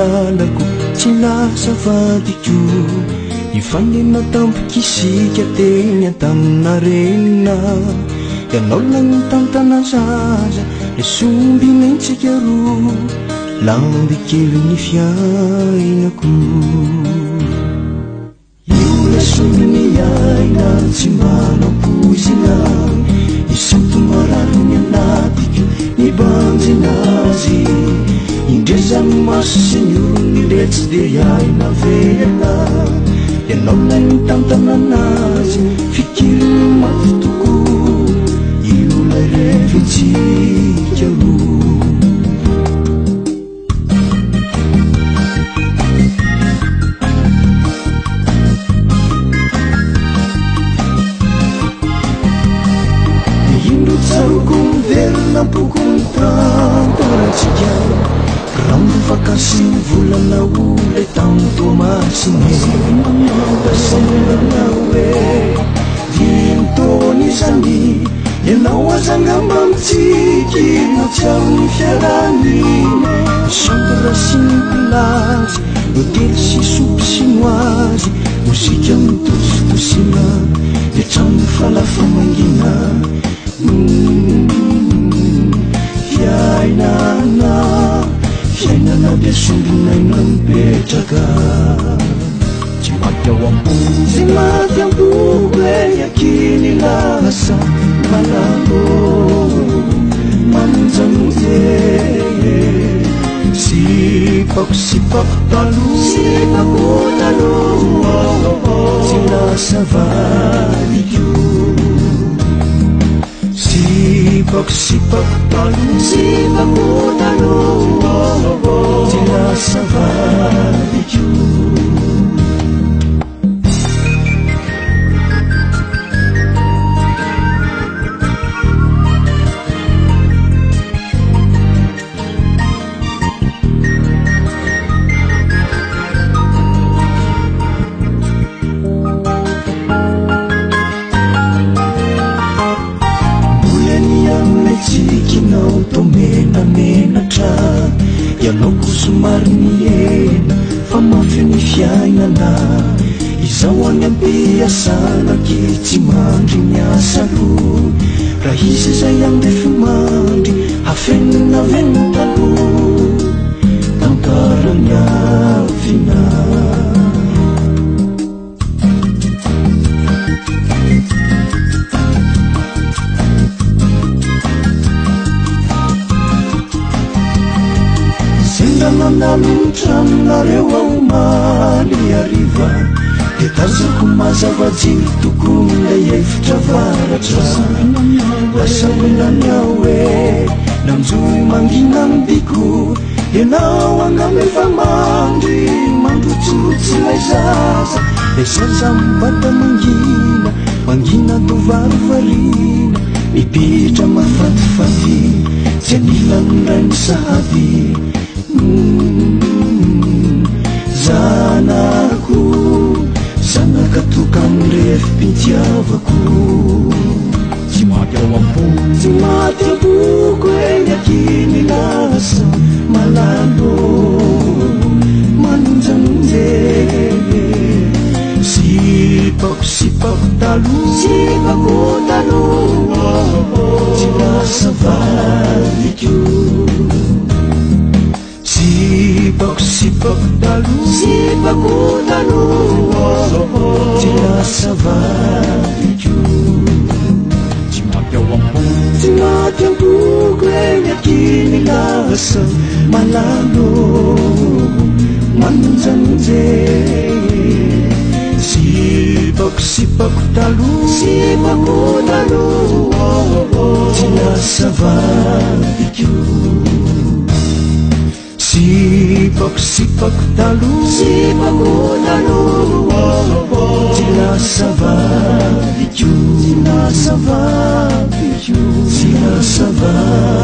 lalako tsy lasa vadiko ifanena tampokisika teny antamina renina ianao lagny tantana zaza le somby mentsika roa lamby kely ny fiainako io le somby ny aina tsy manam-pozina isanto marary ny anatiko ny banjinazy indrezany maso sy ny olony le tsy de aina vela ianao lagny tantana anazy fikiriny mafy toko io lay revintsika roa Pukul prantarachika Rambu vakasi volana ule tanto masine Basana nawe Vintoni sandi Yenawa zangamba mtiki Machani fiarani Chambra simplage Hotel si soupe chinoise Musique mtus kusina Le chambu falafa mangina Fiainana dia sombinaina mipetraka tsy maty ao am-po tsy maty am-po yakiny lasa malabo manonjamonje sipako talo tsy lasa valiko Sipako talo tsy lasa valiko Tikinao to menamenatra Ianao kosomary miena Fa mafy ny fiainana Izao any ampiasana ke tsy mandry miasa lo Raha izy zay andefy mandry Hafenina ventalo Tantarany avina Nalutranareo aumaly ariva De tazako mazava-jiro tokony lay efitra varatra Lasa oenany aho hoe Namjoy mangina ambiko Ianao angamba efa mandry Mandrotsorotsy lay zaza Le zaza mibata mangina tovarovarina Mipitra mafatifaty Tsy anilany ray ny sady Zanaka tokany refim-pitiavako Tsy maty ao am-po eny akiny lasa malalo manonjanonje Sipako talo tsy lasa valiko Sipako talo tsy lasa valiko Tsy maty ao am-po eny akiny lasa malalo manonjanonje Sipako talo tsy lasa valiko Sipako talo tsy lasa valiko Tsy lasa valiko